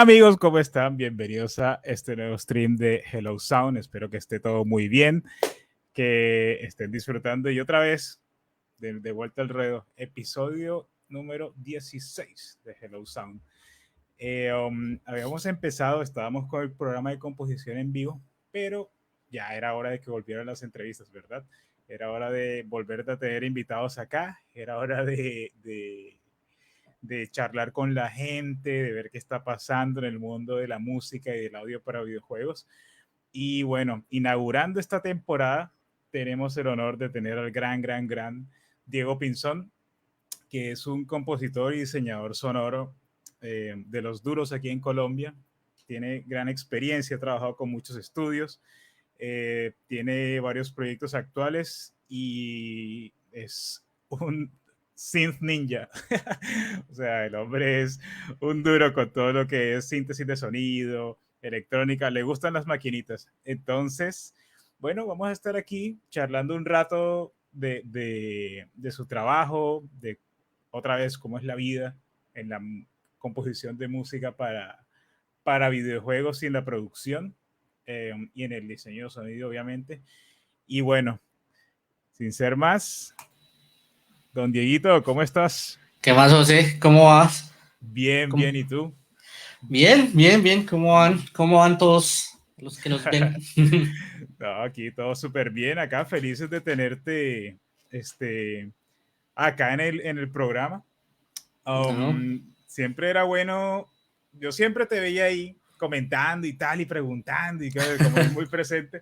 Amigos, ¿cómo están? Bienvenidos a este nuevo stream de Hello Sound. Espero que esté todo muy bien, que estén disfrutando. Y otra vez, de vuelta al ruedo, episodio número 16 de Hello Sound. Habíamos empezado, estábamos con el programa de composición en vivo, pero ya era hora de que volvieran las entrevistas, ¿verdad? Era hora de volver a tener invitados acá, era hora de charlar con la gente, de ver qué está pasando en el mundo de la música y del audio para videojuegos. Y bueno, inaugurando esta temporada, tenemos el honor de tener al gran Diego Pinzón, que es un compositor y diseñador sonoro de los duros aquí en Colombia. Tiene gran experiencia, ha trabajado con muchos estudios, tiene varios proyectos actuales y es un synth ninja. O sea, el hombre es un duro con todo lo que es síntesis de sonido, electrónica, le gustan las maquinitas. Entonces, bueno, vamos a estar aquí charlando un rato de su trabajo, de otra vez cómo es la vida en la composición de música para videojuegos y en la producción y en el diseño de sonido, obviamente. Y bueno, sin ser más, don Dieguito, ¿cómo estás? ¿Qué más, José? ¿Cómo vas? Bien, ¿Cómo? bien, ¿y tú? Bien. ¿Cómo van? ¿Cómo van todos los que nos ven? No, aquí todo súper bien, acá felices de tenerte acá en el programa. No, Siempre era bueno, yo siempre te veía ahí comentando y tal, y preguntando, y como muy presente.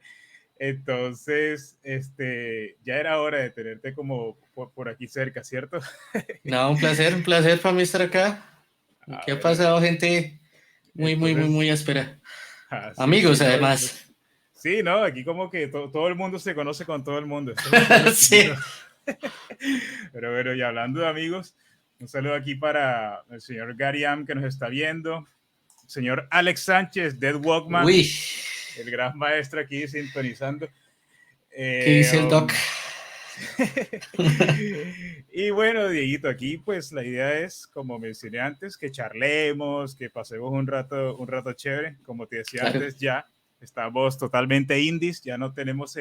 Entonces, ya era hora de tenerte como por aquí cerca, ¿cierto? no, un placer para mí estar acá. Ah, ¿Qué ha bueno, pasado, gente? entonces, Muy áspera. sí, sí, Amigos, no, además. sí, no, aquí como que todo el mundo se conoce con todo el mundo, esto es un pueblo chiquito. Sí. Pero bueno, y hablando de amigos, un saludo aquí para el señor Gariam que nos está viendo, señor Alex Sánchez, Dead Walkman, Uy, el gran maestro aquí sintonizando. ¿qué Eh, dice el doc? um, y bueno, Dieguito, aquí pues la idea es, como mencioné antes, que charlemos, que pasemos un rato chévere. Como te decía Claro. antes, ya estamos totalmente indies, ya no tenemos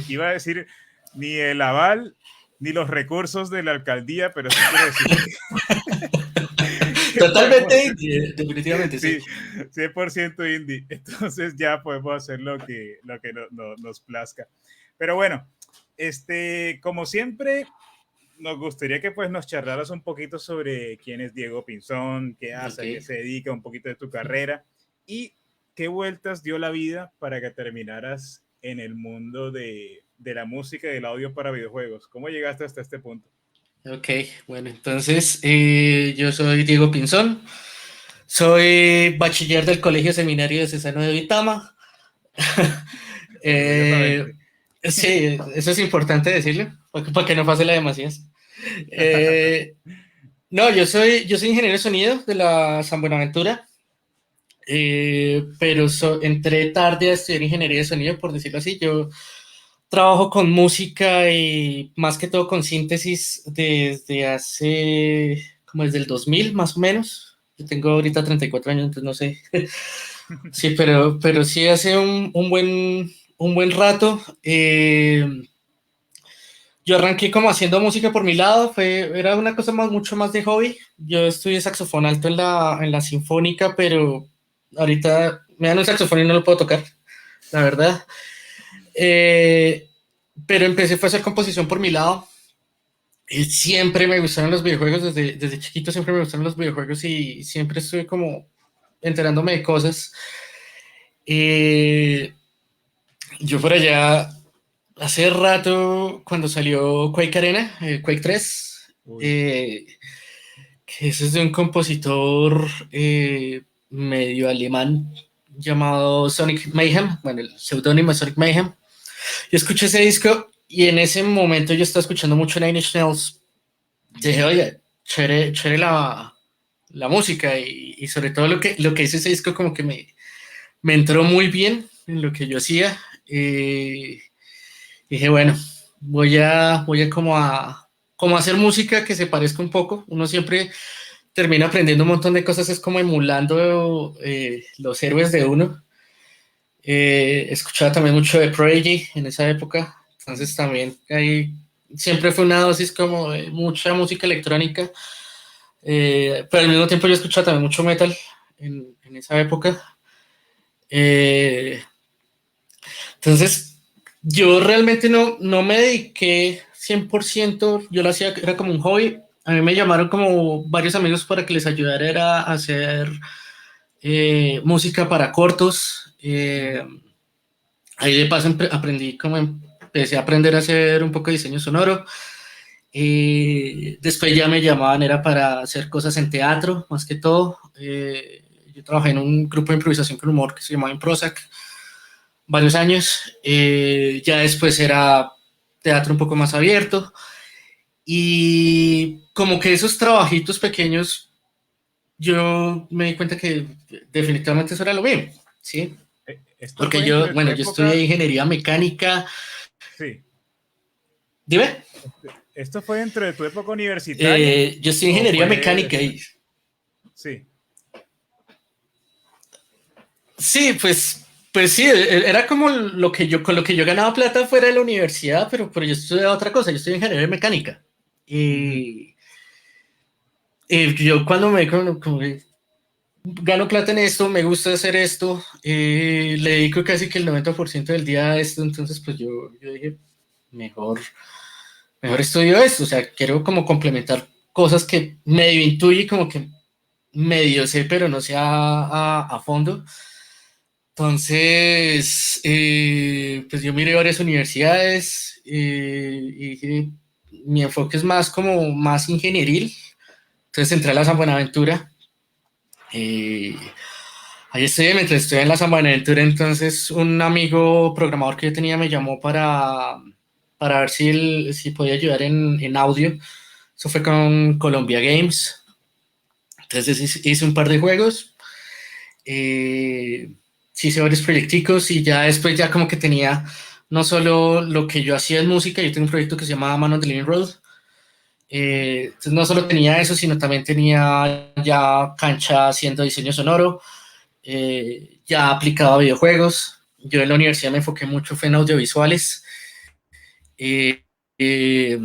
iba a decir, ni el aval, ni los recursos de la alcaldía, pero eso quiere decir que podemos Totalmente, hacer, definitivamente, sí. sí, 100% indie. Entonces ya podemos hacer lo que nos plazca. Pero bueno, como siempre, nos gustaría que pues nos charlaras un poquito sobre quién es Diego Pinzón, qué Ok. hace, a qué se dedica, un poquito de tu carrera y qué vueltas dio la vida para que terminaras en el mundo de la música y del audio para videojuegos. ¿Cómo llegaste hasta este punto? Ok, bueno, entonces yo soy Diego Pinzón, soy bachiller del Colegio Seminario de Cesano de Vitama. Eh, Orgullosamente. sí, eso es importante decirlo, para que no pase la demasiadas. Eh, no, yo soy ingeniero de sonido de la San Buenaventura, pero entré tarde a estudiar ingeniería de sonido, por decirlo así. Yo trabajo con música y más que todo con síntesis desde hace, como desde el 2000 más o menos. Yo tengo ahorita 34 años, entonces no sé. Sí, pero sí hace un buen rato. Yo arranqué como haciendo música por mi lado, era una cosa mucho más de hobby. Yo estudié saxofón alto en la sinfónica, pero ahorita me dan un saxofón y no lo puedo tocar, la verdad. Eh, pero empecé fue a hacer composición por mi lado. Y siempre me gustaron los videojuegos, desde chiquito siempre me gustaron los videojuegos y siempre estuve como enterándome de cosas. Eh, yo por allá hace rato, cuando salió Quake Arena, Quake 3, Uy, que ese es de un compositor medio alemán llamado Sonic Mayhem, bueno, el seudónimo es Sonic Mayhem. Yo escuché ese disco y en ese momento yo estaba escuchando mucho Nine Inch Nails. Dije, oye, chévere la música y sobre todo lo que hizo ese disco como que me entró muy bien en lo que yo hacía. Dije, bueno, voy a como a hacer música que se parezca un poco. Uno siempre termina aprendiendo un montón de cosas, es como emulando los héroes de uno. Escuchaba también mucho de Prodigy en esa época, entonces también ahí siempre fue una dosis como de mucha música electrónica, pero al mismo tiempo yo escuchaba también mucho metal en esa época. Eh, entonces, yo realmente no me dediqué 100%, yo lo hacía, era como un hobby. A mí me llamaron como varios amigos para que les ayudara era a hacer música para cortos. Ahí de paso aprendí como empecé a aprender a hacer un poco de diseño sonoro. Después ya me llamaban, era para hacer cosas en teatro, más que todo. Yo trabajé en un grupo de improvisación con humor que se llamaba Improsac varios años. Ya después era teatro un poco más abierto. Y como que esos trabajitos pequeños, yo me di cuenta que definitivamente eso era lo mío, ¿sí? Esto Porque fue yo, entre tu bueno, yo estudié época, ingeniería mecánica. sí, Dime. ¿esto fue dentro de tu época universitaria Yo estudié o ingeniería fue mecánica después? y Sí, sí, pues sí, era como lo que yo, con lo que yo ganaba plata fuera de la universidad, pero yo estudiaba otra cosa, yo estudié ingeniería mecánica. ujú, Y yo cuando como que gano plata en esto, me gusta hacer esto, le dedico casi que el 90% del día a esto, entonces pues yo dije, mejor, mejor estudio esto, o sea, quiero como complementar cosas que medio intuye, como que medio sé, pero no sé a fondo. Entonces, pues yo miré varias universidades y dije, mi enfoque es más como más ingenieril. Entonces entré a la San Buenaventura. eh, Ahí estudié, mientras estudié en la San Buenaventura, entonces un amigo programador que yo tenía me llamó para ver si podía ayudar en audio. Eso fue con Colombia Games. Entonces hice un par de juegos. Sí hice varios proyecticos y ya después ya como que tenía no solo lo que yo hacía en música, yo tengo un proyecto que se llama Man on the Living Road. Entonces no solo tenía eso, sino también tenía ya cancha haciendo diseño sonoro, ya aplicado a videojuegos. Yo en la universidad me enfoqué mucho fue en audiovisuales. Eh, eh,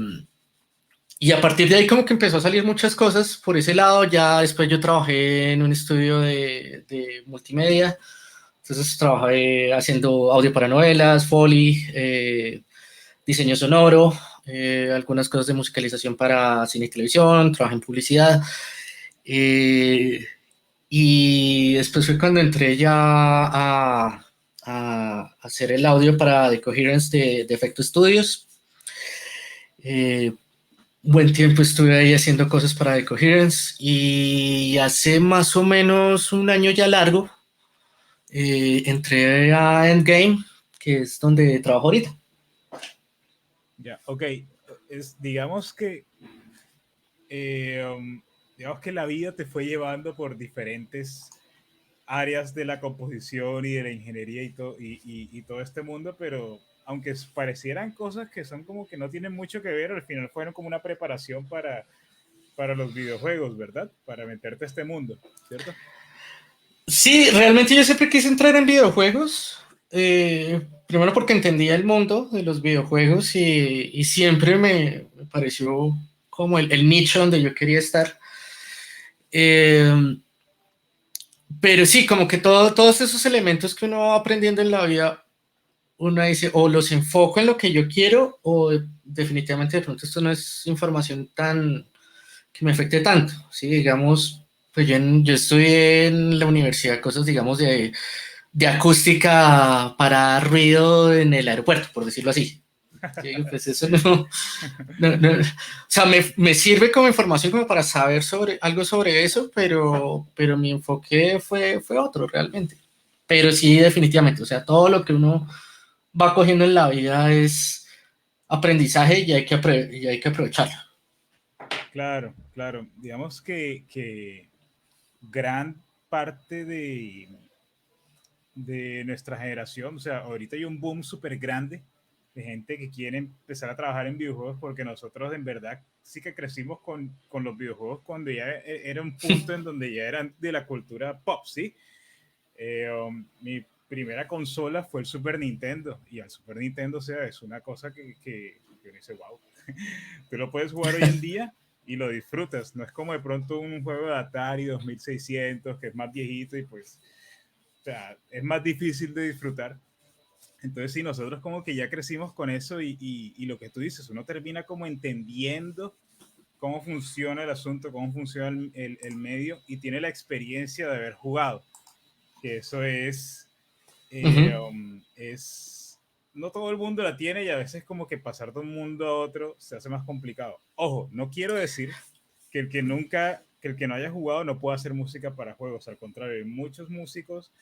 y a partir de ahí como que empezó a salir muchas cosas por ese lado. Ya después yo trabajé en un estudio de multimedia. Entonces trabajé haciendo audio para novelas, Foley, diseño sonoro, algunas cosas de musicalización para cine y televisión, trabajé en publicidad. eh, y después fue cuando entré ya a hacer el audio para The Coherence de Effecto Studios. Eh, Buen tiempo estuve ahí haciendo cosas para The Coherence y hace más o menos un año ya largo entré a Endgame, que es donde trabajo ahorita. ya, ok. Digamos que, digamos que la vida te fue llevando por diferentes áreas de la composición y de la ingeniería y todo este mundo, pero aunque parecieran cosas que son como que no tienen mucho que ver, al final fueron como una preparación para los videojuegos, ¿verdad? Para meterte a este mundo, ¿cierto? Sí, realmente yo siempre quise entrar en videojuegos. Primero porque entendía el mundo de los videojuegos y siempre me pareció como el nicho donde yo quería estar. Eh, pero sí, como que todos esos elementos que uno va aprendiendo en la vida, uno dice, o los enfoco en lo que yo quiero, o definitivamente de pronto esto no es información tan que me afecte tanto. Sí, digamos, pues yo estudié en la universidad cosas, digamos, de acústica para ruido en el aeropuerto, por decirlo así. Sí, pues eso o sea, me sirve como información como para saber sobre algo sobre eso, pero mi enfoque fue otro realmente. Pero sí, definitivamente, o sea, todo lo que uno va cogiendo en la vida es aprendizaje y y hay que aprovecharlo. Claro, claro. Digamos que gran parte de nuestra generación, o sea, ahorita hay un boom súper grande de gente que quiere empezar a trabajar en videojuegos, porque nosotros en verdad sí que crecimos con los videojuegos cuando ya era un punto en donde ya eran de la cultura pop, ¿sí? Mi primera consola fue el Super Nintendo, y al Super Nintendo, o sea, es una cosa que uno dice, wow, tú lo puedes jugar hoy en día y lo disfrutas, no es como de pronto un juego de Atari 2600 que es más viejito y pues, o sea, es más difícil de disfrutar. Entonces sí, nosotros como que ya crecimos con eso y lo que tú dices, uno termina como entendiendo cómo funciona el asunto, cómo funciona el medio y tiene la experiencia de haber jugado, que eso Ujú. es, no todo el mundo la tiene y a veces como que pasar de un mundo a otro se hace más complicado. Ojo, no quiero decir que el que no haya jugado no pueda hacer música para juegos, al contrario, hay muchos músicos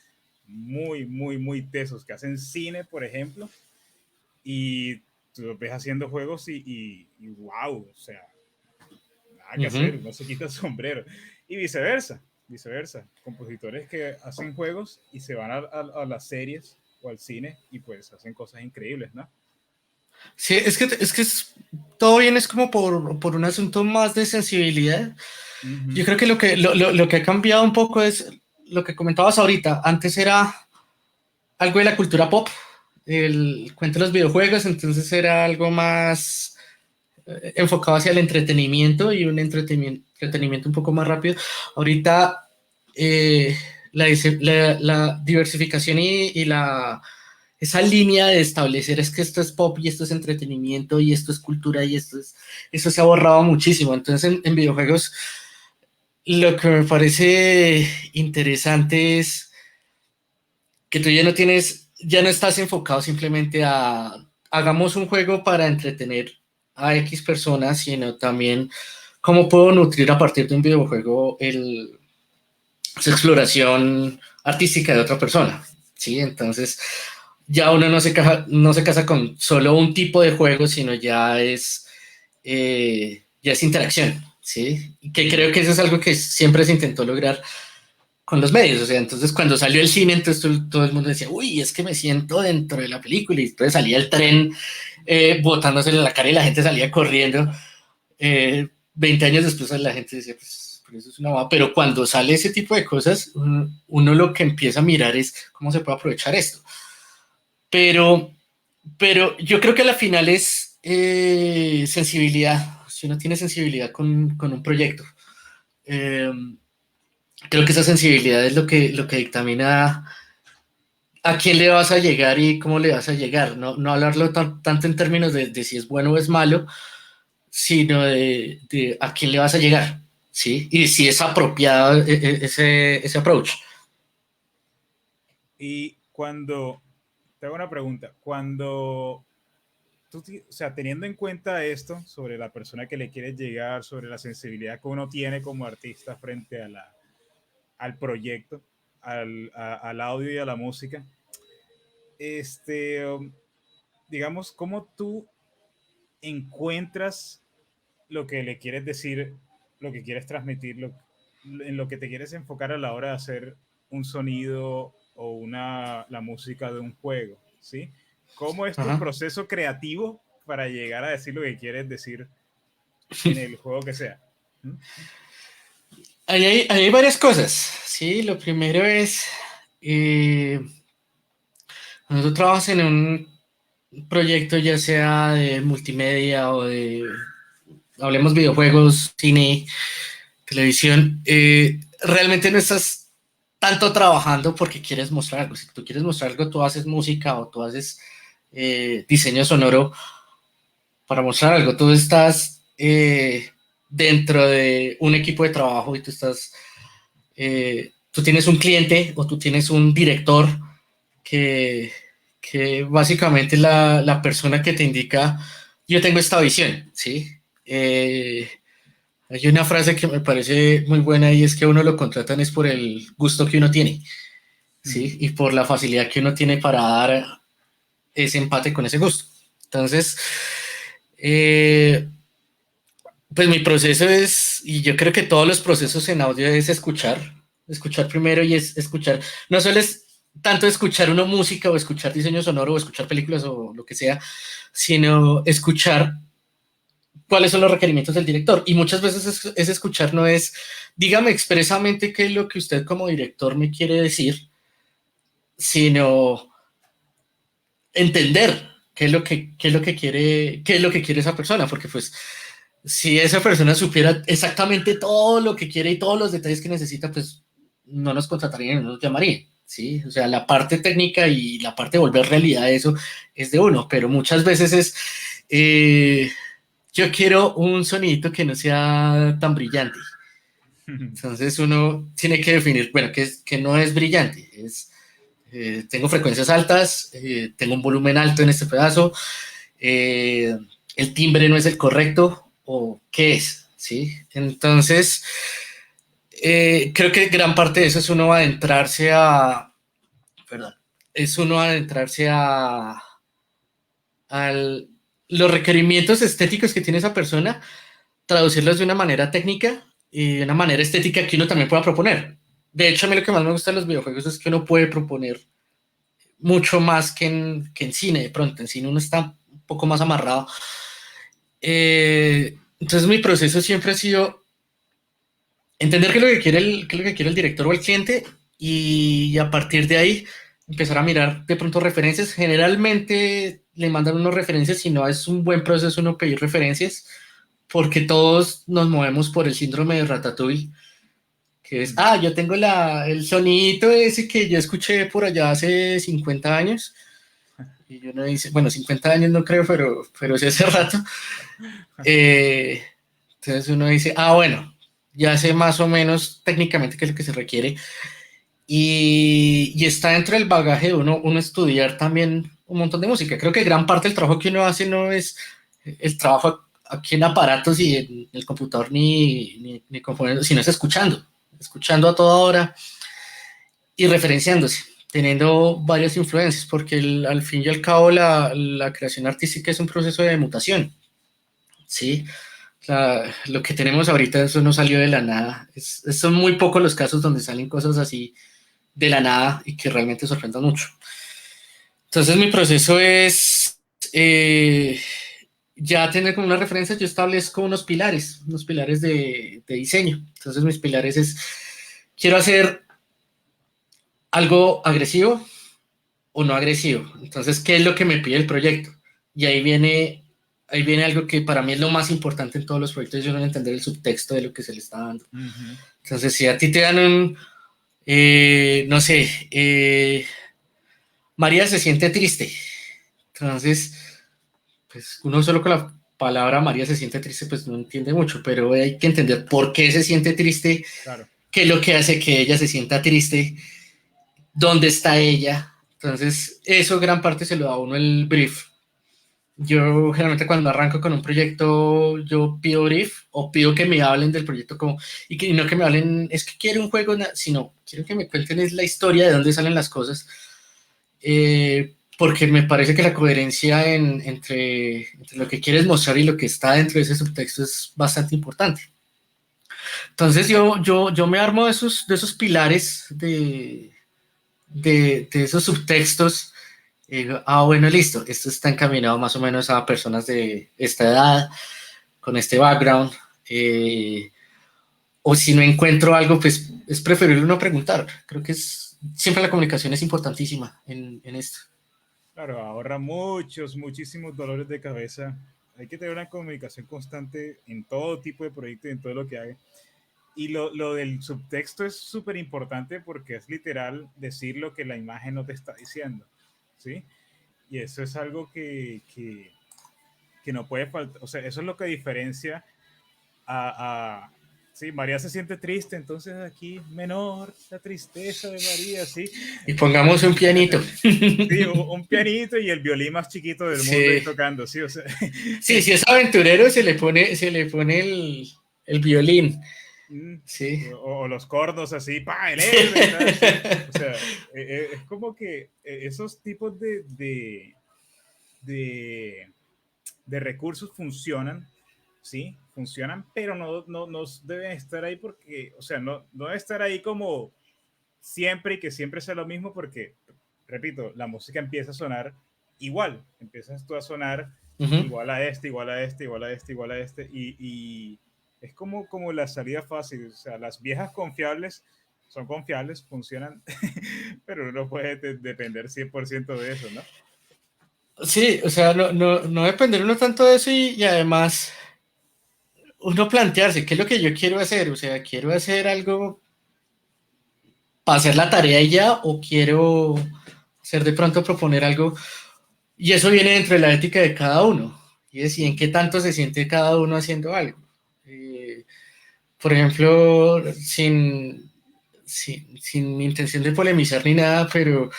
muy tesos que hacen cine, por ejemplo, y tú los ves haciendo juegos y wow, o sea, nada que hacer, Ujú. uno se quita el sombrero. Y viceversa, compositores que hacen juegos y se van a las series o al cine y pues hacen cosas increíbles, ¿no? Sí, todo bien, es como por un asunto más de sensibilidad. Yo Ujú. creo que lo que ha cambiado un poco es lo que comentabas ahorita. Antes era algo de la cultura pop, el cuento de los videojuegos, entonces era algo más enfocado hacia el entretenimiento y un entretenimiento un poco más rápido. Ahorita eh, la diversificación esa línea de establecer es que esto es pop y esto es entretenimiento y esto es cultura y eso se ha borrado muchísimo. Entonces en videojuegos lo que me parece interesante es que tú ya no estás enfocado simplemente a hagamos un juego para entretener a X personas, sino también cómo puedo nutrir a partir de un videojuego esa exploración artística de otra persona, ¿sí? Entonces ya uno no se casa con solo un tipo de juego, sino ya es interacción, ¿sí? Que creo que eso es algo que siempre se intentó lograr con los medios, o sea, entonces cuando salió el cine, entonces todo el mundo decía, uy, es que me siento dentro de la película, y entonces salía el tren botándosele en la cara y la gente salía corriendo. 20 años después la gente decía, pues eso es una bobada, pero cuando sale ese tipo de cosas, uno lo que empieza a mirar es cómo se puede aprovechar esto. Pero, pero yo creo que a la final es sensibilidad, si uno tiene sensibilidad con un proyecto. Eh, Creo que esa sensibilidad es lo que dictamina a quién le vas a llegar y cómo le vas a llegar. No hablarlo tanto en términos de si es bueno o es malo, sino de a quién le vas a llegar, ¿sí? Y si es apropiado ese approach. Y cuando, te hago una pregunta, cuando o sea, teniendo en cuenta esto sobre la persona que le quieres llegar, sobre la sensibilidad que uno tiene como artista frente al proyecto, al audio y a la música, este, digamos, ¿cómo tú encuentras lo que le quieres decir, lo que quieres transmitir, en lo que te quieres enfocar a la hora de hacer un sonido o la música de un juego, ¿sí? ¿Cómo es tu Ajá. proceso creativo para llegar a decir lo que quieres decir en el juego que sea? ¿Mm? Ahí hay varias cosas, ¿sí? Lo primero es, eh, cuando tú trabajas en un proyecto, ya sea de multimedia o hablemos videojuegos, cine, televisión, realmente no estás tanto trabajando porque quieres mostrar algo. Si tú quieres mostrar algo, tú haces música o tú haces diseño sonoro para mostrar algo. Tú estás dentro de un equipo de trabajo y tú tienes un cliente o tú tienes un director que, que básicamente es la persona que te indica, yo tengo esta visión, ¿sí? Hay una frase que me parece muy buena y es que a uno lo contratan es por el gusto que uno tiene, Mm. ¿sí? Y por la facilidad que uno tiene para dar ese empate con ese gusto. Entonces, eh, pues mi proceso es, y yo creo que todos los procesos en audio es escuchar primero y es escuchar, no solo es tanto escuchar una música o escuchar diseño sonoro o escuchar películas o lo que sea, sino escuchar cuáles son los requerimientos del director. Y muchas veces es escuchar, no es, dígame expresamente qué es lo que usted como director me quiere decir, sino entender qué es lo que quiere, qué es lo que quiere esa persona, porque pues si esa persona supiera exactamente todo lo que quiere y todos los detalles que necesita, pues no nos contratarían, no nos llamarían, ¿sí? O sea, la parte técnica y la parte de volver realidad eso es de uno, pero muchas veces es, eh, yo quiero un sonidito que no sea tan brillante. Entonces uno tiene que definir, bueno, que no es brillante, es tengo frecuencias altas, tengo un volumen alto en este pedazo, eh, el timbre no es el correcto, o qué es, ¿sí? Entonces, creo que gran parte de eso es uno adentrarse a, perdón, es uno adentrarse a los requerimientos estéticos que tiene esa persona, traducirlos de una manera técnica y de una manera estética que uno también pueda proponer. De hecho, a mí lo que más me gusta de los videojuegos es que uno puede proponer mucho más que en cine, de pronto. En cine uno está un poco más amarrado. Entonces mi proceso siempre ha sido entender qué es lo que quiere qué es lo que quiere el director o el cliente y a partir de ahí empezar a mirar de pronto referencias. Generalmente le mandan unas referencias, si no es un buen proceso uno pedir referencias, porque todos nos movemos por el síndrome de Ratatouille, que es, yo tengo el sonidito ese que yo escuché por allá hace 50 años. Y uno dice, bueno, 50 años no creo, pero sí hace rato. Eh, entonces uno dice, bueno, ya sé más o menos técnicamente qué es lo que se requiere. Y está dentro del bagaje de uno estudiar también un montón de música. Creo que gran parte del trabajo que uno hace no es el trabajo aquí en aparatos y en el computador ni componiendo, sino es escuchando a toda hora y referenciándose, teniendo varias influencias, porque al fin y al cabo la creación artística es un proceso de mutación, ¿sí? Lo que tenemos ahorita, eso no salió de la nada. Son muy pocos los casos donde salen cosas así de la nada y que realmente sorprendan mucho. Entonces mi proceso es, ya tener como una referencia, yo establezco unos pilares de diseño. Entonces mis pilares es, quiero hacer algo agresivo, o no agresivo. Entonces, ¿qué es lo que me pide el proyecto? Y ahí viene algo que para mí es lo más importante en todos los proyectos, yo no entender el subtexto de lo que se le está dando. Entonces, si a ti te dan no sé, María se siente triste. Entonces, pues uno solo con la palabra María se siente triste, pues no entiende mucho, pero hay que entender por qué se siente triste, Claro. qué es lo que hace que ella se sienta triste, dónde está ella. Entonces, eso gran parte se lo da a uno el brief. Yo generalmente cuando arranco con un proyecto, yo pido brief o pido que me hablen del proyecto como, y no que me hablen, es que quiero un juego, sino quiero que me cuenten es la historia de dónde salen las cosas, porque me parece que la coherencia entre lo que quieres mostrar y lo que está dentro de ese subtexto es bastante importante. Entonces yo me armo de esos pilares de esos subtextos. Y digo, bueno, listo, esto está encaminado más o menos a personas de esta edad, con este background. O si no encuentro algo, pues es preferible no preguntar. Creo que siempre la comunicación es importantísima en esto. Claro, ahorra muchísimos dolores de cabeza. Hay que tener una comunicación constante en todo tipo de proyecto y en todo lo que haga. Y lo del subtexto es súper importante porque es literal decir lo que la imagen no te está diciendo, ¿sí? Y eso es algo que no puede faltar, o sea, eso es lo que diferencia sí, María se siente triste, entonces aquí menor, la tristeza de María, sí. Y pongamos un pianito. Sí, un pianito y el violín más chiquito del mundo ahí Sí, tocando, sí, o sea. sí, si es aventurero se le pone el violín. Sí. O los cornos así, pa, el héroe y tal, sí. O sea, es como que esos tipos de, de recursos funcionan, ¿sí? Funcionan, pero no deben estar ahí porque, o sea, no deben estar ahí como siempre y que siempre sea lo mismo porque repito, la música empieza a sonar igual, empiezas tú a sonar Ujú. igual a este, igual a este, igual a este, igual a este, y es como la salida fácil, o sea, las viejas confiables son confiables, funcionan, pero uno no puede depender 100% de eso, ¿no? Sí, o sea, no depender uno tanto de eso y además uno plantearse qué es lo que yo quiero hacer, o sea, quiero hacer algo para hacer la tarea y ya, o quiero hacer de pronto proponer algo, y eso viene dentro de la ética de cada uno, y es y en qué tanto se siente cada uno haciendo algo. Eh, por ejemplo, sin intención de polemizar ni nada, pero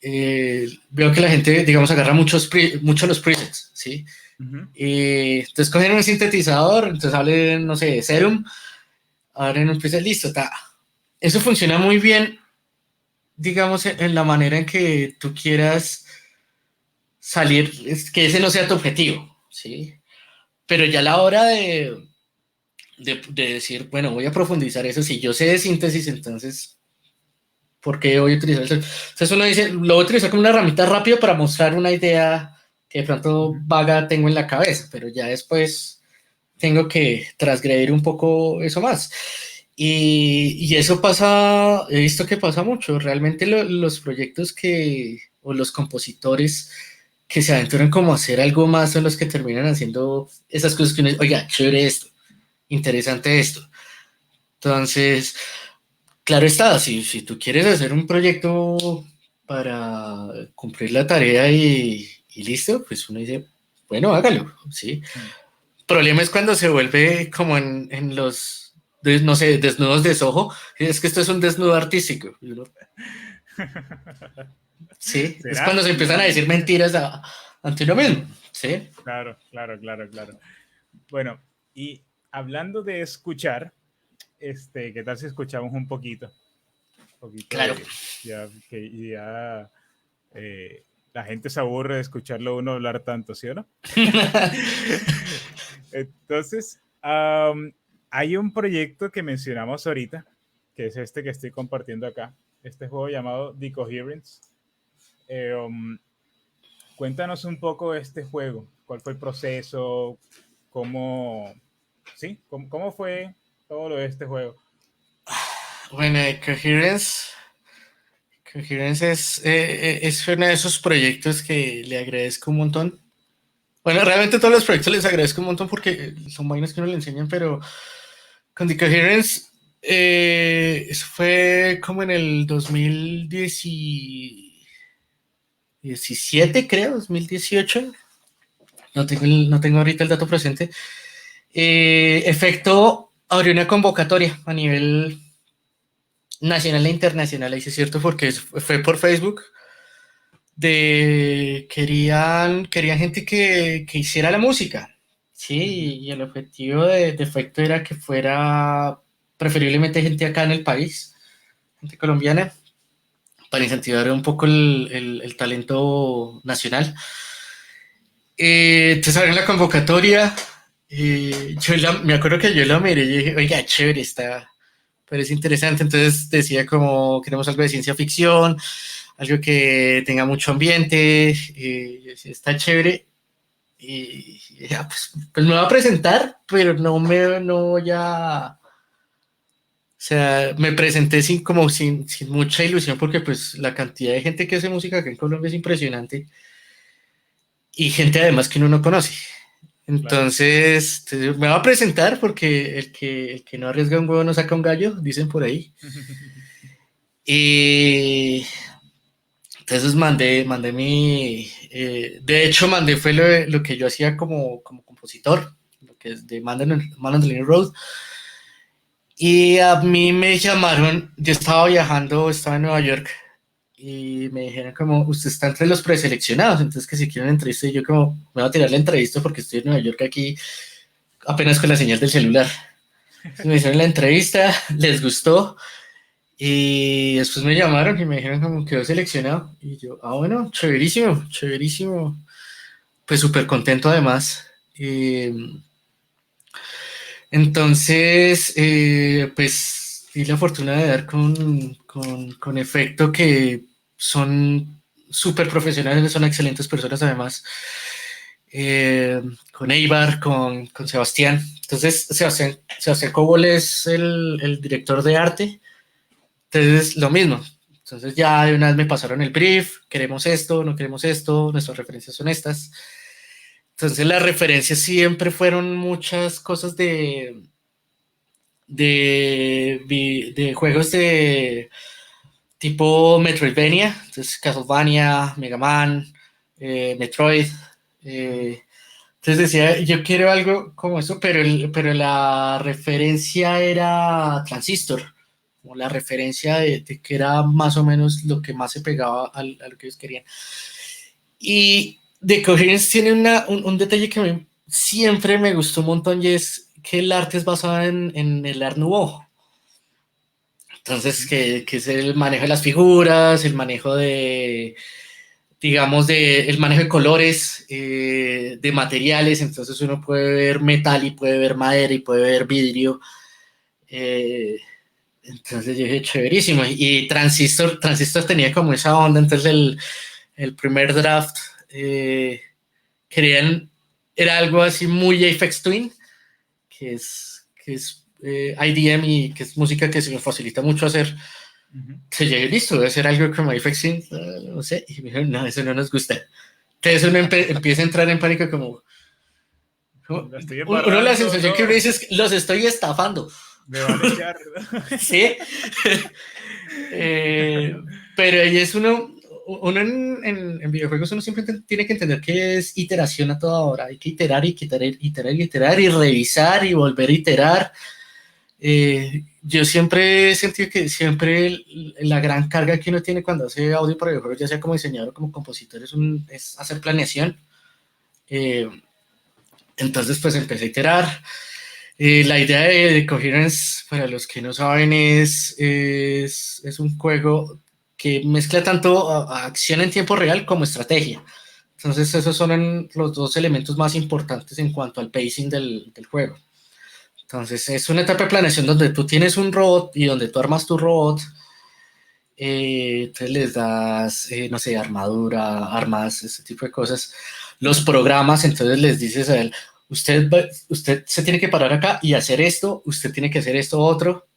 veo que la gente, digamos, agarra mucho los presets, ¿sí? Ujú. Entonces cogen un sintetizador, entonces hablen, no sé, Serum, abren un preset, listo, ta. Eso funciona muy bien, digamos, en la manera en que tú quieras salir, que ese no sea tu objetivo, ¿sí? Pero ya a la hora de decir, bueno, voy a profundizar eso, si yo sé de síntesis, entonces, ¿por qué voy a utilizar eso? Entonces uno dice, lo voy a utilizar como una herramienta rápida para mostrar una idea que de pronto Ujú. vaga tengo en la cabeza, pero ya después tengo que transgredir un poco eso más. Y eso pasa, he visto que pasa mucho. Realmente los proyectos o los compositores que se aventuran como a hacer algo más son los que terminan haciendo esas cosas que uno dice, oiga, chévere esto, interesante esto. Entonces, claro está, si tú quieres hacer un proyecto para cumplir la tarea y listo, pues uno dice, bueno, hágalo, ¿sí? Mm. Problema es cuando se vuelve como en los, no sé, desnudos de Soho. Es que esto es un desnudo artístico. Sí, es ¿Será? cuando se empiezan a No. decir mentiras ante uno mismo. Sí, Claro, claro, claro, claro. Bueno, y hablando de escuchar, ¿qué tal si escuchamos un poquito? Un poquito claro. de, ya que ya la gente se aburre de escucharlo uno hablar tanto, ¿sí o no? Entonces, hay un proyecto que mencionamos ahorita, que es este que estoy compartiendo acá, este juego llamado The Coherence. Eh, um, Cuéntanos un poco de este juego, cuál fue el proceso, cómo, sí, cómo fue todo lo de este juego. Bueno, Coherence es uno de esos proyectos que le agradezco un montón. Bueno, realmente todos los proyectos les agradezco un montón porque son vainas que uno le enseñan, pero con The Coherence, eso fue como en el 2017, creo, 2018. No tengo ahorita el dato presente. Efecto abrió una convocatoria a nivel nacional e internacional, ahí sí es cierto, porque fue por Facebook. Querían gente que hiciera la música, Ujú. sí, y el objetivo de Efecto era que fuera preferiblemente gente acá en el país, gente colombiana, para incentivar un poco el talento nacional. Entonces abrieron la convocatoria. Me acuerdo que yo la miré y dije, oiga, chévere, está, pero es interesante. Entonces decía como, queremos algo de ciencia ficción, algo que tenga mucho ambiente, está chévere. Y ya, pues me voy a presentar, pero no voy a... O sea, me presenté sin mucha ilusión porque pues la cantidad de gente que hace música acá en Colombia es impresionante y gente además que uno no conoce. Claro. Entonces, me va a presentar porque el que no arriesga un huevo no saca un gallo, dicen por ahí. Y entonces mandé de hecho mandé lo que yo hacía como compositor, lo que es de Man on the Living Road. Y a mí me llamaron, yo estaba viajando, estaba en Nueva York, y me dijeron como, usted está entre los preseleccionados, entonces que si quieren una entrevista, y yo como, me voy a tirar la entrevista porque estoy en Nueva York aquí apenas con la señal del celular. Entonces me hicieron la entrevista, les gustó, y después me llamaron y me dijeron como quedó seleccionado. Y yo, bueno, chéverísimo, chéverísimo. Pues súper contento además. Entonces, pues di la fortuna de dar con efecto que son súper profesionales, son excelentes personas además. Con Eibar, con Sebastián. Entonces, Sebastián Cobol es el director de arte. Entonces, lo mismo. Entonces, ya de una vez me pasaron el brief, queremos esto, no queremos esto, nuestras referencias son estas. Entonces, las referencias siempre fueron muchas cosas de juegos de tipo Metroidvania, entonces Castlevania, Mega Man, Metroid. Entonces decía, yo quiero algo como eso, pero la referencia era Transistor, como la referencia de que era más o menos lo que más se pegaba a lo que ellos querían. Y The Coherence tiene un detalle que a mí siempre me gustó un montón y es que el arte es basado en el Art Nouveau. Entonces, que es el manejo de las figuras, el manejo de, digamos, el manejo de colores, de materiales. Entonces uno puede ver metal y puede ver madera y puede ver vidrio. Eh, entonces yo dije, chéverísimo. Y Transistor tenía como esa onda. Entonces el primer draft querían, era algo así muy Aphex Twin, que es IDM y que es música que se me facilita mucho hacer. Se llegó listo, debe ser algo como Aphex Twin, no sé. Y me dijeron, no, eso no nos gusta. Entonces uno empieza a entrar en pánico como La estoy uno la embarrando, sensación que no, uno dice es los estoy estafando. me van a echar. Sí. Pero ahí es uno en videojuegos uno siempre tiene que entender que es iteración a toda hora. Hay que iterar y iterar y revisar y volver a iterar. Yo siempre he sentido que siempre la gran carga que uno tiene cuando hace audio para videojuegos, ya sea como diseñador o como compositor, es hacer planeación. Eh, entonces, pues empecé a iterar. La idea de Coherence, para los que no saben, es un juego que mezcla tanto acción en tiempo real como estrategia. Entonces, esos son los dos elementos más importantes en cuanto al pacing del juego. Entonces, es una etapa de planeación donde tú tienes un robot y donde tú armas tu robot. Entonces les das, no sé, armadura, armas, ese tipo de cosas. Los programas, entonces les dices a él, usted se tiene que parar acá y hacer esto, usted tiene que hacer esto otro,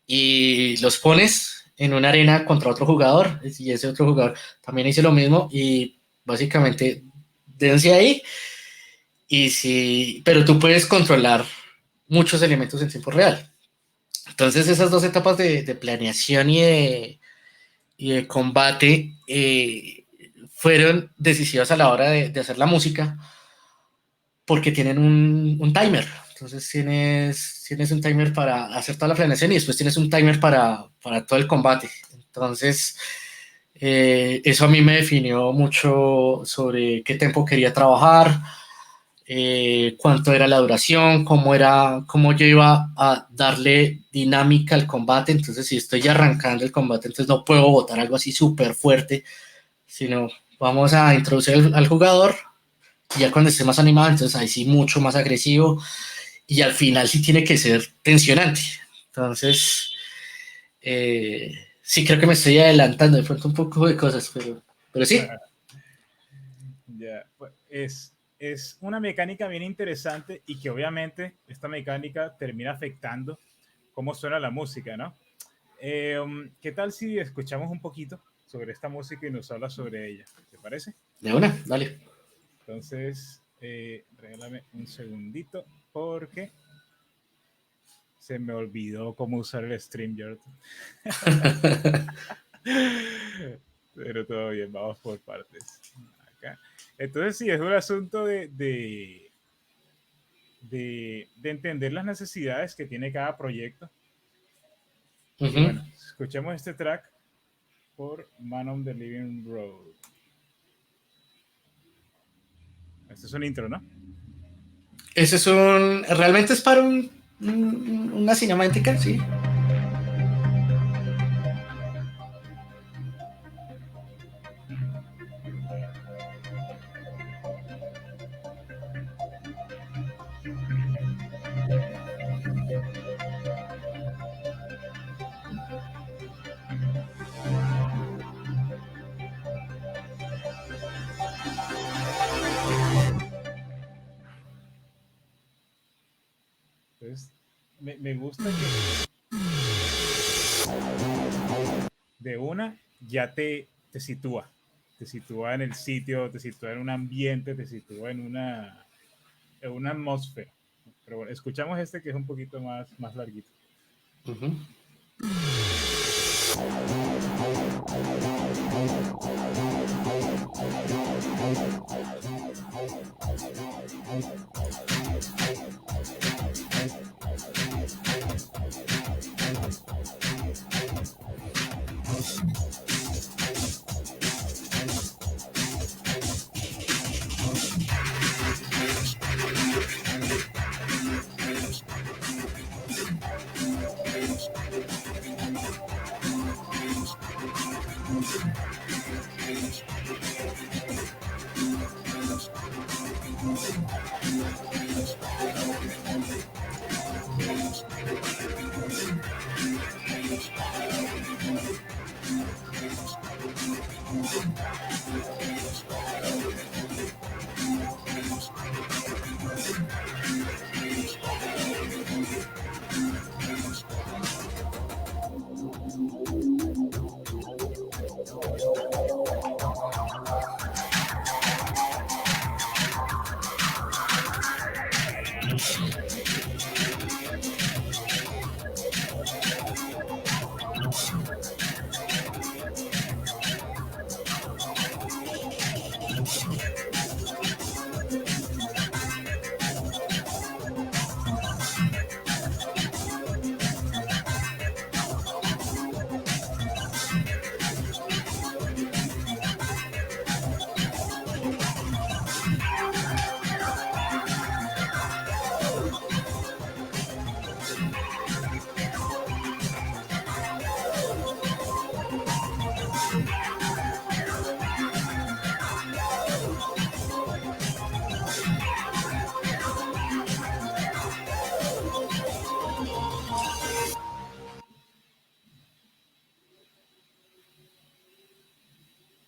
y los pones en una arena contra otro jugador, y ese otro jugador también dice lo mismo, y básicamente dense ahí, y si, pero tú puedes controlar muchos elementos en tiempo real. Entonces esas dos etapas de planeación y de combate fueron decisivas a la hora de hacer la música porque tienen un timer. Entonces tienes un timer para hacer toda la planeación y después tienes un timer para todo el combate. Entonces, eso a mí me definió mucho sobre qué tiempo quería trabajar, cuánto era la duración, cómo yo iba a darle dinámica al combate. Entonces, si estoy arrancando el combate, entonces no puedo botar algo así súper fuerte, sino vamos a introducir al jugador y ya cuando esté más animado, entonces ahí sí mucho más agresivo y al final sí tiene que ser tensionante. Entonces, sí creo que me estoy adelantando de pronto un poco de cosas, pero sí. Ya, pues, es una mecánica bien interesante y que obviamente esta mecánica termina afectando cómo suena la música, ¿no? ¿Qué tal si escuchamos un poquito sobre esta música y nos habla sobre ella? ¿Te parece? De una, dale. Entonces, regálame un segundito porque se me olvidó cómo usar el StreamYard. Pero todo bien, vamos por partes. Acá. Entonces, sí, es un asunto de entender las necesidades que tiene cada proyecto. Y Uh-huh. bueno, escuchemos este track por Man on the Living Road. Este es un intro, ¿no? Ese es realmente es para una cinemática, sí. Entonces, me gusta que de una ya te sitúa en el sitio, te sitúa en un ambiente, te sitúa en una atmósfera. Pero bueno, escuchamos este que es un poquito más larguito. Ujú.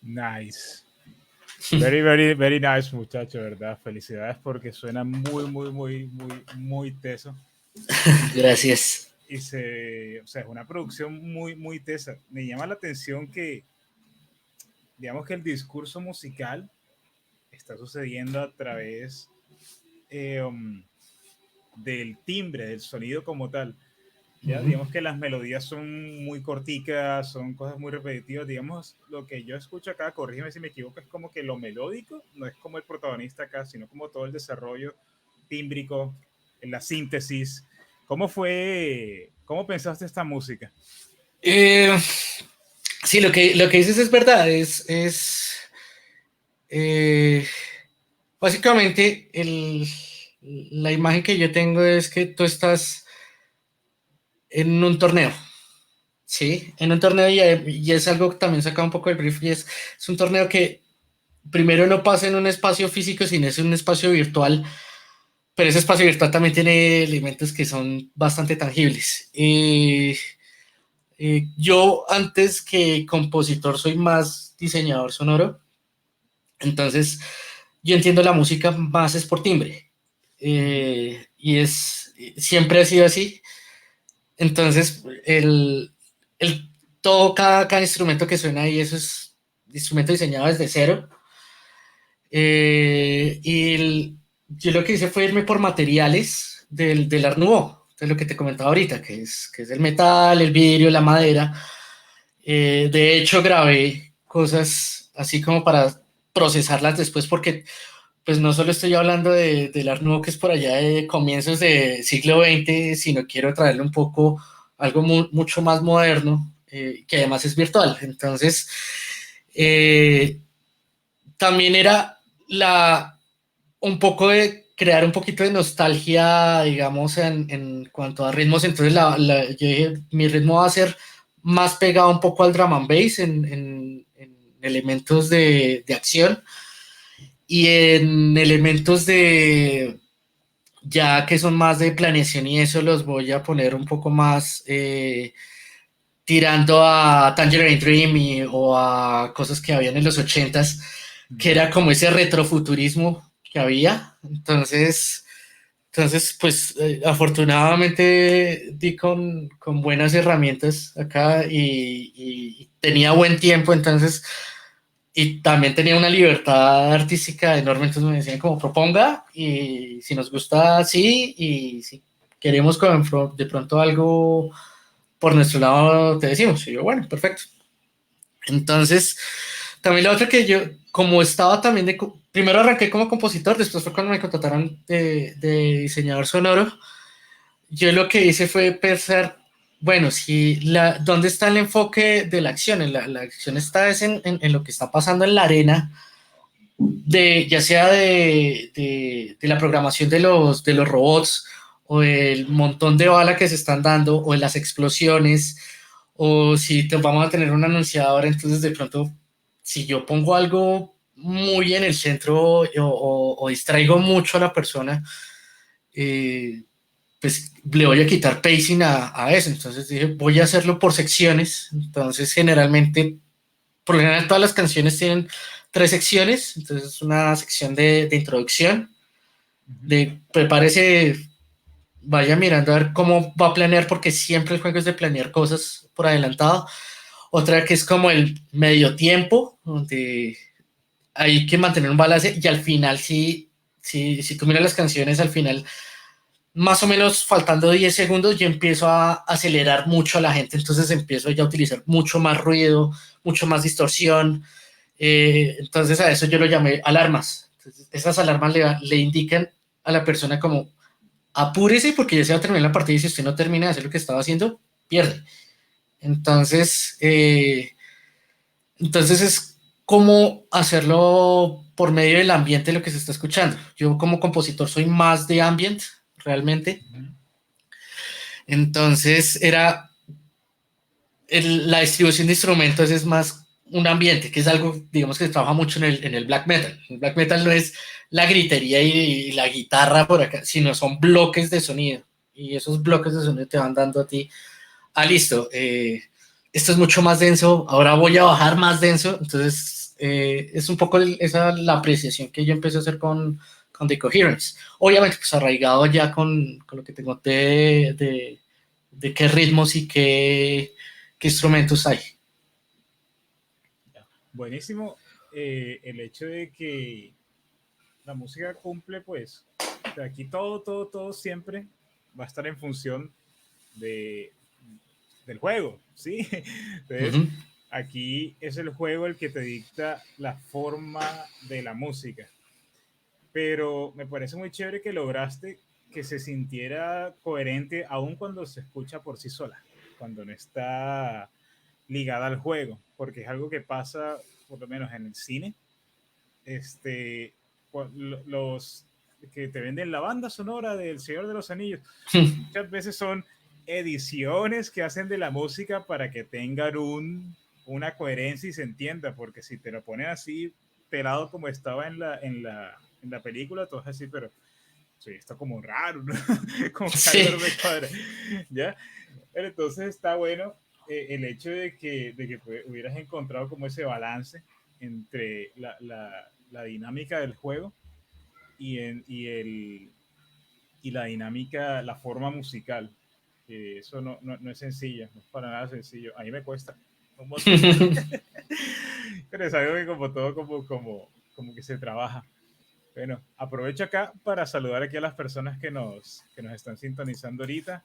Nice. Very, very, very nice, muchacho, ¿verdad? Felicidades porque suena muy teso. Gracias. O sea, es una producción muy tesa. Me llama la atención que, digamos que el discurso musical está sucediendo a través eh, um, del timbre, del sonido como tal. Ya, Ujú. digamos que las melodías son muy corticas, son cosas muy repetitivas. Digamos, lo que yo escucho acá, corrígeme si me equivoco, es como que lo melódico no es como el protagonista acá, sino como todo el desarrollo tímbrico, en la síntesis. ¿Cómo pensaste esta música? Eh, sí, lo que dices es verdad, eh, básicamente la imagen que yo tengo es que tú estás en un torneo, ¿sí? En un torneo y es algo que también saca un poco del brief y es un torneo que primero no pasa en un espacio físico, sino es un espacio virtual, pero ese espacio virtual también tiene elementos que son bastante tangibles. Yo antes que compositor soy más diseñador sonoro, entonces yo entiendo la música más es por timbre. Ujú. Siempre ha sido así. Entonces, el, cada instrumento que suena ahí, eso es instrumento diseñado desde cero. Yo lo que hice fue irme por materiales del Art Nouveau, de lo que te comentaba ahorita, que es el metal, el vidrio, la madera. De hecho, grabé cosas así como para procesarlas después, porque pues no solo estoy hablando del Art Nouveau que es por allá de comienzos del siglo XX, sino quiero traerle un poco algo mucho más moderno, que además es virtual. Entonces, eh, también era un poco de crear un poquito de nostalgia, digamos, en cuanto a ritmos. Entonces, yo dije, mi ritmo va a ser más pegado un poco al drum and bass en elementos de acción y en elementos ya que son más de planeación y eso los voy a poner un poco más tirando a Tangerine Dream o a cosas que habían en los ochentas, que Ya. era como ese retrofuturismo que había. Entonces, Entonces, pues afortunadamente di con buenas herramientas acá y tenía buen tiempo, entonces, y también tenía una libertad artística enorme, entonces me decían como proponga y si nos gusta, sí, y si queremos de pronto algo por nuestro lado, te decimos, y yo, bueno, perfecto. Entonces, también la otra que yo, como estaba también primero arranqué como compositor, después fue cuando me contrataron de diseñador sonoro, yo lo que hice fue pensar, bueno, si ¿dónde está el enfoque de la acción? La acción está es en lo que está pasando en la arena, ya sea de la programación de los robots, o el montón de bala que se están dando, o en las explosiones, o si vamos a tener un anunciador, entonces de pronto, si yo pongo algo muy en el centro o distraigo mucho a la persona, eh, pues le voy a quitar pacing a eso. Entonces dije, voy a hacerlo por secciones. Entonces, generalmente, por lo general, todas las canciones tienen 3 secciones. Entonces, una sección de introducción, Ujú. de prepárese, vaya mirando a ver cómo va a planear, porque siempre el juego es de planear cosas por adelantado. Otra que es como el medio tiempo, donde hay que mantener un balance y al final, si tú miras las canciones, al final más o menos faltando 10 segundos, yo empiezo a acelerar mucho a la gente, entonces empiezo ya a utilizar mucho más ruido, mucho más distorsión. Entonces a eso yo lo llamé alarmas. Entonces, esas alarmas le indican a la persona como apúrese porque ya se va a terminar la partida y si usted no termina de hacer lo que estaba haciendo, pierde. Entonces, entonces es como hacerlo por medio del ambiente lo que se está escuchando. Yo como compositor soy más de ambient, realmente. Ujú. Entonces era la distribución de instrumentos es más un ambiente, que es algo, digamos, que se trabaja mucho en el black metal. El black metal no es la gritería y la guitarra por acá, sino son bloques de sonido. Y esos bloques de sonido te van dando a ti, listo, esto es mucho más denso, ahora voy a bajar más denso. Entonces, es un poco esa la apreciación que yo empecé a hacer con The Coherence. Obviamente, pues arraigado ya con lo que te conté de qué ritmos y qué instrumentos hay. Ya. Buenísimo, el hecho de que la música cumple, pues, o sea, aquí todo siempre va a estar en función de, del juego, ¿sí? Entonces, Ujú. aquí es el juego el que te dicta la forma de la música. Pero me parece muy chévere que lograste que se sintiera coherente aun cuando se escucha por sí sola, cuando no está ligada al juego, porque es algo que pasa por lo menos en el cine. este, los que te venden la banda sonora del Señor de los Anillos, muchas veces son ediciones que hacen de la música para que tengan una coherencia y se entienda, porque si te lo ponen así pelado como estaba en la película, tú vas a decir, pero sí, está como raro, ¿no? Como que algo Sí. no me cuadra, ¿ya? Pero entonces está bueno, el hecho de que hubieras encontrado como ese balance entre la dinámica del juego y y la dinámica, la forma musical. Eso no es sencillo, no es para nada sencillo. A mí me cuesta un montón. Pero es algo que como todo, como que se trabaja. Bueno, aprovecho acá para saludar aquí a las personas que nos están sintonizando ahorita.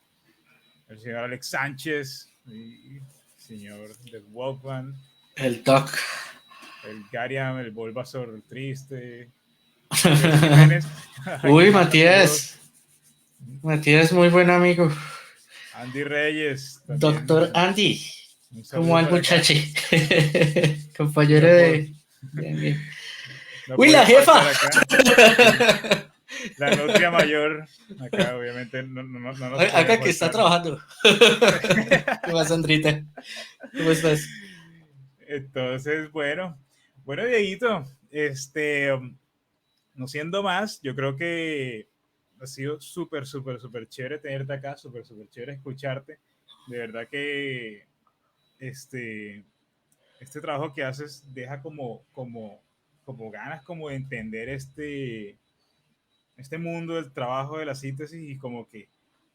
El señor Alex Sánchez, el señor del Walkman, El Doc. el Gariam, el Bulbasaur triste, Matías Jiménez, a Uy, quien manda saludos. Matías. Matías, muy buen amigo. Andy Reyes, Doctor también Andy. un ¿Cómo saludo al para acá. muchacho? Compañero No, de... Bien, bien. no ¡Uy, la podía jefa! faltar acá. Sí, la nutria mayor, acá obviamente no nos podía Acá que está faltar. trabajando. ¿Qué más, Sandrita? ¿Cómo estás? Entonces, bueno, Dieguito, no siendo más, yo creo que ha sido súper chévere tenerte acá, súper chévere escucharte. De verdad que este, este trabajo que haces deja como ganas como de entender este mundo del trabajo de la síntesis y como que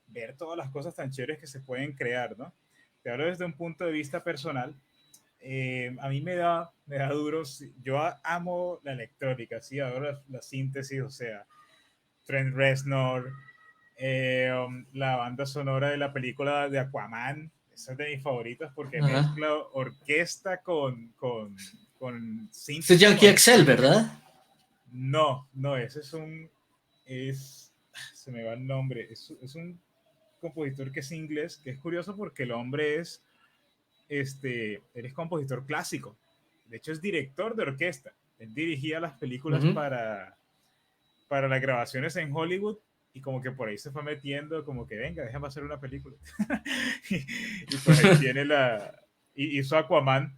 ver todas las cosas tan chéveres que se pueden crear, ¿no? Te hablo desde un punto de vista personal. A mí me da duro. Yo amo la electrónica, sí, adoro la síntesis, o sea, Trent Reznor, la banda sonora de la película de Aquaman, esa es de mis favoritas porque Ajá. mezcla orquesta con Este es síntesis, Yankee con Excel, ¿verdad? no, no, ese se me va el nombre, es un compositor que es inglés, que es curioso porque el hombre él es compositor clásico, de hecho es director de orquesta, él dirigía las películas Ujú. para las grabaciones en Hollywood y como que por ahí se fue metiendo, como que venga, déjame hacer una película. y pues ahí tiene hizo Aquaman,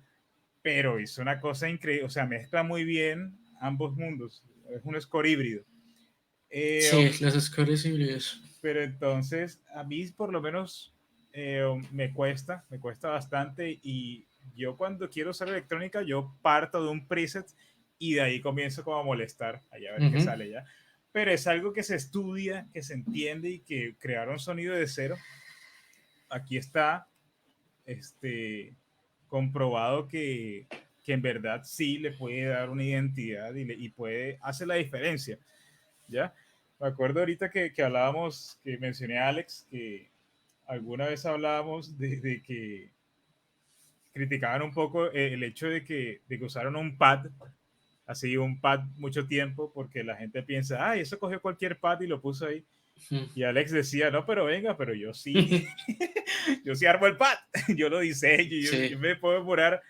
pero hizo una cosa increíble, o sea, mezcla muy bien ambos mundos, es un score híbrido. Eh, Sí, um, los scores híbridos. pero entonces, a mí por lo menos me cuesta bastante y yo cuando quiero usar electrónica, yo parto de un preset y de ahí comienzo como a molestar, allá a ver qué Ujú. sale ya. Pero es algo que se estudia, que se entiende y que crear un sonido de cero, aquí está comprobado que en verdad sí le puede dar una identidad y puede hacer la diferencia. ¿Ya? Me acuerdo ahorita que hablábamos, que mencioné a Alex, que alguna vez hablábamos de que criticaban un poco el hecho de que usaron un pad, así un pad mucho tiempo, porque la gente piensa, ay, eso cogió cualquier pad y lo puso ahí. Y Alex decía, no, pero venga, pero yo sí, Ujú. yo sí armo el pad, yo lo diseño, yo Sí. me puedo demorar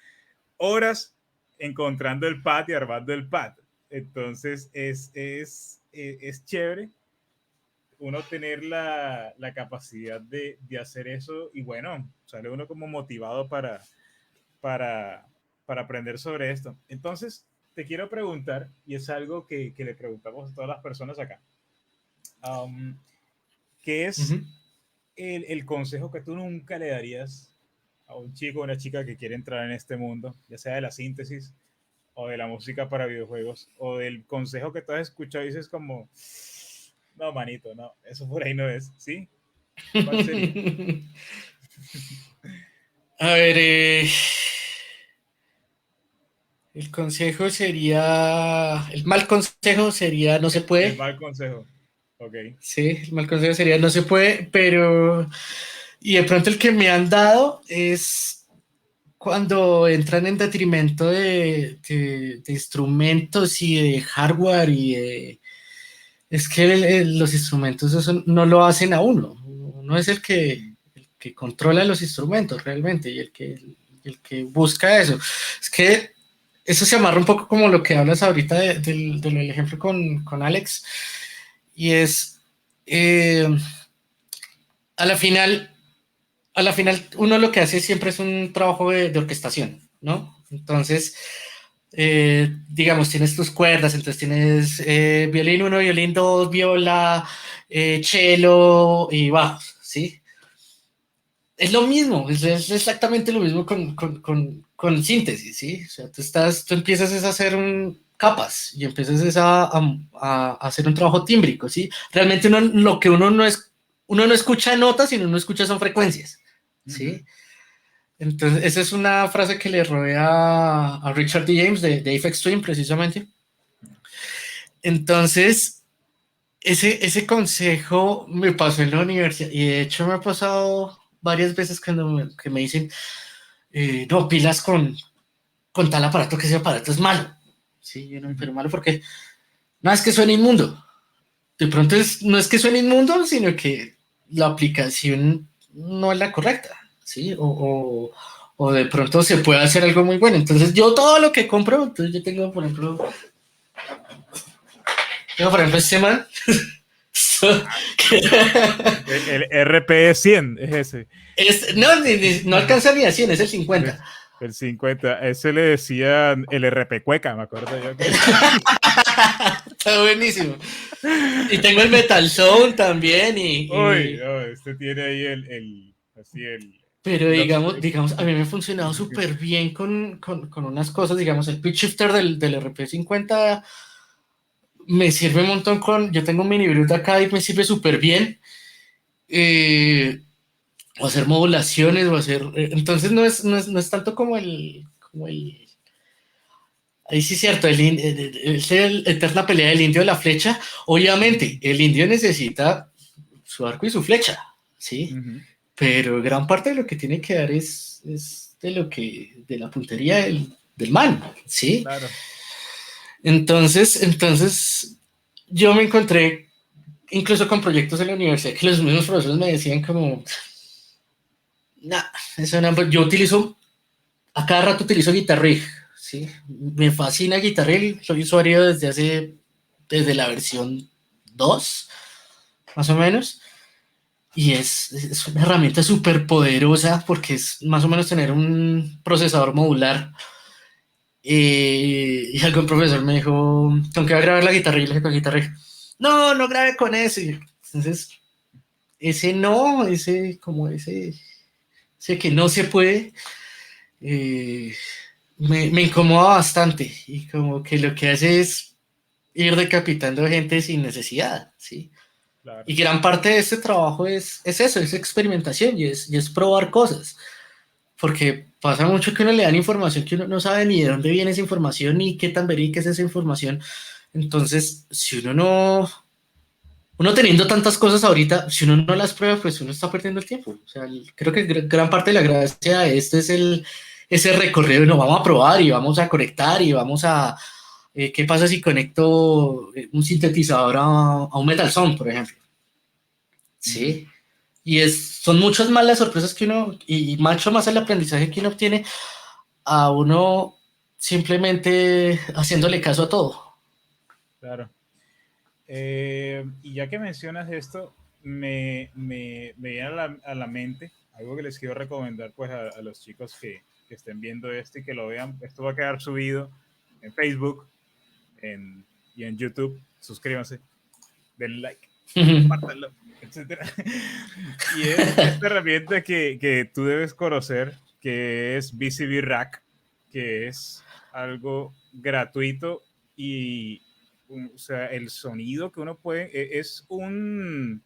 horas encontrando el pad y armando el pad. Entonces es chévere uno tener la capacidad de hacer eso y bueno, sale uno como motivado para, para aprender sobre esto. Entonces, te quiero preguntar, y es algo que le preguntamos a todas las personas acá, um, ¿qué es Ujú. el consejo que tú nunca le darías a un chico o una chica que quiere entrar en este mundo, ya sea de la síntesis o de la música para videojuegos, o del consejo que tú has escuchado y dices como, no, manito, no, eso por ahí no es, ¿sí? ¿Cuál sería? A ver, el consejo sería, el mal consejo sería no se El puede. mal consejo. Ok. Sí, el mal consejo sería no se puede, pero y de pronto el que me han dado es cuando entran en detrimento de instrumentos y de hardware es que los instrumentos eso no lo hacen a uno. Uno es Ujú. el que controla los instrumentos realmente y el que busca eso. Es que eso se amarra un poco como lo que hablas ahorita del ejemplo con Alex y es eh, a la final a la final uno lo que hace siempre es un trabajo de orquestación, ¿no? Entonces, digamos, tienes tus cuerdas, entonces tienes violín uno, violín 2, viola, cello y bajos, ¿sí? Es lo mismo, es exactamente lo mismo con síntesis, ¿sí? O sea, tú empiezas a hacer capas y empiezas a hacer un trabajo tímbrico, ¿sí? Realmente lo que uno no escucha notas, sino uno escucha son frecuencias, Ujú. ¿sí? Entonces, esa es una frase que le rodea a Richard D. James de Aphex Twin, precisamente. Entonces, ese consejo me pasó en la universidad y de hecho me ha pasado varias veces que me dicen, no, pilas con tal aparato que ese aparato es malo. Sí, yo no, pero Ujú. malo porque no es que suene inmundo. De pronto no es que suene inmundo, sino que la aplicación no es la correcta, ¿sí? O de pronto se puede hacer algo muy bueno. Entonces yo todo lo que compro, entonces yo tengo por ejemplo este man. El RP 100 es ese. No, no alcanza ni a 100, es el 50. Es el 50. Ese le decían el RP Cueca, me acuerdo yo que. Está buenísimo. Y tengo el Metal Zone también Uy, no, este tiene ahí así pero los, digamos, a mí me ha funcionado súper bien con unas cosas, digamos, el pitch shifter del RP50 me sirve un montón yo tengo un mini Brute acá y me sirve súper bien. O hacer modulaciones, entonces no es tanto como el. Ahí sí es cierto, es el eterna pelea del indio de la flecha. Obviamente, el indio necesita su arco y su flecha, ¿sí? Ujú, Pero gran parte de lo que tiene que dar es de la puntería del man, ¿sí? claro. Entonces, yo me encontré incluso con proyectos en la universidad que los mismos profesores me decían como, nah, yo a cada rato utilizo Guitarrig, ¿sí? Me fascina Guitarrig, soy usuario desde la versión 2 más o menos, y es una herramienta súper poderosa porque es más o menos tener un procesador modular. Y algún profesor me dijo, ¿con qué va a grabar la guitarra? Y le dije, con guitarra. No, no grabe con ese. Entonces, ese no, ese que no se puede, eh, me incomoda bastante. Y como que lo que hace es ir decapitando gente sin necesidad, ¿sí? Claro. Y gran parte de este trabajo es eso, es experimentación y es probar cosas. Porque pasa mucho que uno le dan información que uno no sabe ni de dónde viene esa información ni qué tan verídica es esa información. Entonces, si uno teniendo tantas cosas ahorita, si uno no las prueba, pues uno está perdiendo el tiempo. O sea, creo que gran parte de la gracia de esto es ese recorrido, no, vamos a probar y vamos a conectar y vamos ¿qué pasa si conecto un sintetizador a un Metal Sound, por ejemplo? Ujú, Sí. Son muchas más las sorpresas que uno, y mucho más el aprendizaje que uno obtiene a uno simplemente haciéndole caso a todo. claro. Y ya que mencionas esto, me viene a la mente algo que les quiero recomendar pues a los chicos que estén viendo esto y que lo vean. Esto va a quedar subido en Facebook y en YouTube. Suscríbanse, denle like, compártanlo, etcétera. Y es esta herramienta que tú debes conocer, que es VCB Rack, que es algo gratuito y o sea, el sonido que uno puede, es un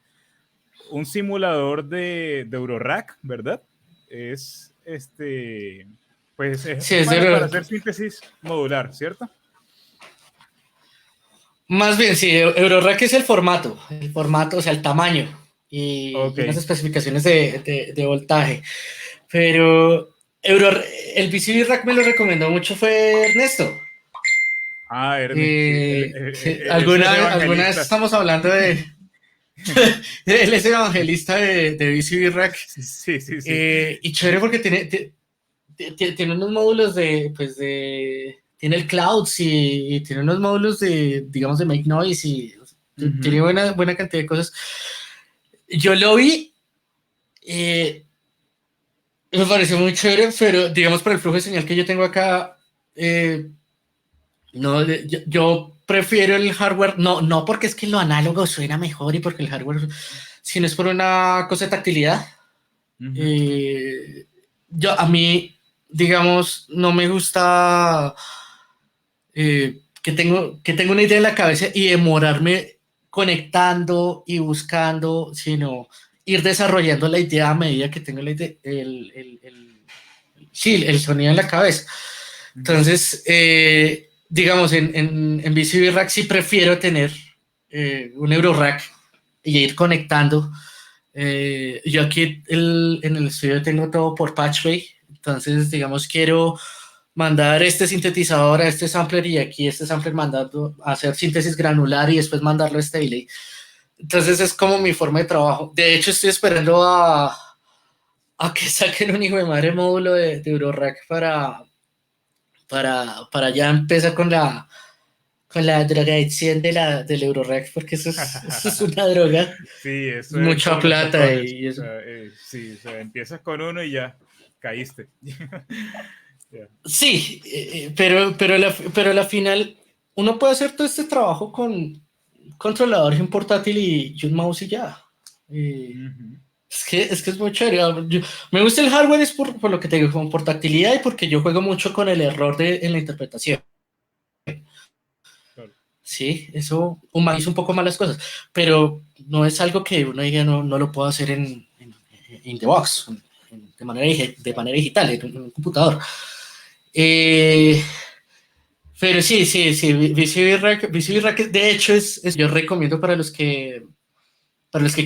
simulador de Eurorack, ¿verdad? Es pues Sí, es para hacer síntesis modular, ¿cierto? más bien, sí, Eurorack es el formato, o sea, el tamaño Ok. y unas especificaciones de voltaje. Pero Euro, el PCB Rack me lo recomendó mucho fue Ernesto. Ah, Ernest, sí, ese es Alguna vez evangelista. estamos hablando él es evangelista de BCB Rack. Sí, sí, sí. Y chévere porque tiene unos módulos tiene el Clouds y tiene unos módulos digamos, de Make Noise y tiene Ujú. buena cantidad de cosas. Yo lo vi, me pareció muy chévere, pero digamos, por el flujo de señal que yo tengo acá, eh, no, yo prefiero el hardware, no porque es que lo análogo suena mejor y porque el hardware, sino es por una cosa de tactilidad. Ujú. Eh, a mí, digamos, no me gusta que tengo una idea en la cabeza y demorarme conectando y buscando, sino ir desarrollando la idea a medida que tengo la idea, sí, el sonido en la cabeza. Ujú. Entonces, digamos, en VCB Rack sí prefiero tener un Eurorack y ir conectando. Yo aquí en el estudio tengo todo por Patchway, entonces, digamos, quiero mandar este sintetizador a este sampler y aquí este sampler mandando a hacer síntesis granular y después mandarlo a este delay. Entonces es como mi forma de trabajo. De hecho, estoy esperando a que saquen un hijo de madre módulo de Eurorack para ya empezar con la drogadicción del Eurorack, porque eso es una droga, Sí, eso es mucha como los plata tocones. y O eso. sea, sí, o sea, empiezas con uno y ya caíste. Ya. Sí, pero a la final uno puede hacer todo este trabajo con controlador y un portátil y un mouse y ya. Eh, Ujú. es que es muy chévere. Me gusta el hardware es por lo que te digo, como por tactilidad y porque yo juego mucho con el error en la interpretación. Claro. Sí, eso humaniza un poco más las cosas, pero no es algo que uno diga no lo puedo hacer in the box, de manera digital, en un computador. Eh, pero sí, VCB Racket, de hecho, yo recomiendo para los que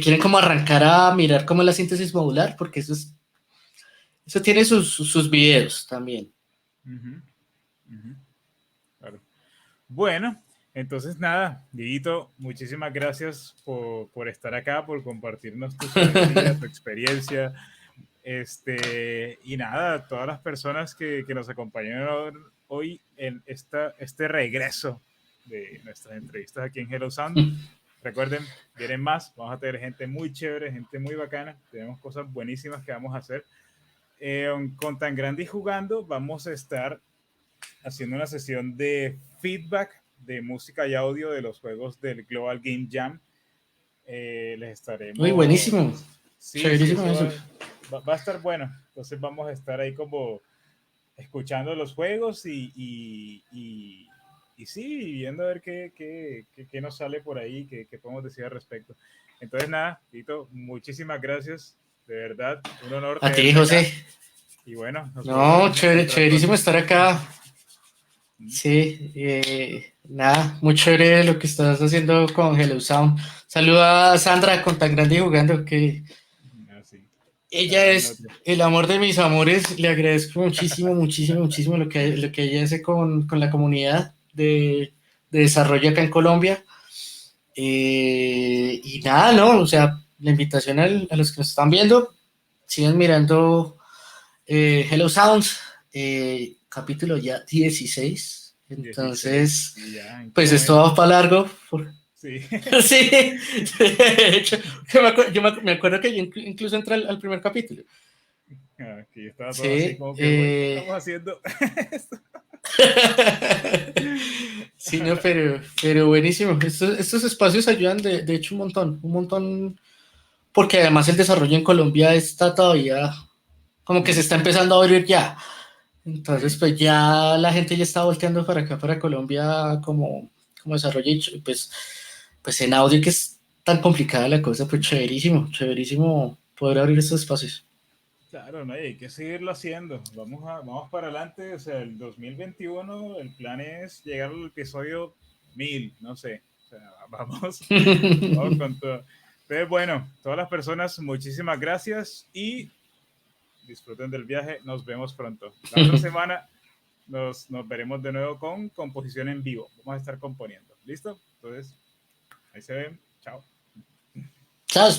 quieren como arrancar a mirar cómo es la síntesis modular, porque eso tiene sus videos también. Ujú, ujú, claro. Bueno, entonces nada, Dieguito, muchísimas gracias por estar acá, por compartirnos tu sabiduría, tu experiencia. Y nada, todas las personas que nos acompañaron hoy en este regreso de nuestras entrevistas aquí en Hello Sound. Recuerden, vienen más, vamos a tener gente muy chévere, gente muy bacana, tenemos cosas buenísimas que vamos a hacer. Con Tan Grande y Jugando vamos a estar haciendo una sesión de feedback de música y audio de los juegos del Global Game Jam. Les Uy, estaremos... buenísimo, Sí, sí, chéverísimo eso eso. va a estar bueno. Entonces vamos a estar ahí como escuchando los juegos y sí, viendo a ver qué nos sale por ahí, qué podemos decir al respecto. Entonces nada, Tito, muchísimas gracias. De verdad, un honor A ti, tenerte José. acá. Y bueno, nos No, volveremos a encontrar chéverísimo pronto. estar acá. Sí, nada, muy chévere lo que estás haciendo con Hello Sound. Saluda a Sandra con Tan Grande y Jugando, que Así. ella Gran es noche. el amor de mis amores. Le agradezco muchísimo lo que ella hace con la comunidad de desarrollo acá en Colombia. Y nada, ¿no? O sea, la invitación a los que nos están viendo, sigan mirando Hello Sounds, capítulo ya 16. 16. Entonces, Y ya, ¿en qué pues esto momento? va para largo. Sí. Sí, de hecho, me acuerdo que yo incluso entré al primer capítulo. Aquí estaba todo así Sí, como que, güey, ¿qué estamos haciendo? sí, no, pero buenísimo. Estos espacios ayudan de hecho un montón, porque además el desarrollo en Colombia está todavía como que se está empezando a abrir ya. Entonces, Sí, pues ya la gente ya está volteando para acá, para Colombia, como desarrollo, y pues en audio que es tan complicada la cosa, pues chéverísimo poder abrir estos espacios. claro, no, y hay que seguirlo haciendo. Vamos para adelante. O sea, el 2021, el plan es llegar al episodio 1000, no sé. O sea, vamos con todo. Pero bueno, todas las personas, muchísimas gracias y disfruten del viaje. Nos vemos pronto. La otra semana nos veremos de nuevo con composición en vivo. Vamos a estar componiendo. ¿Listo? Entonces, ahí se ven. Chao. Chao.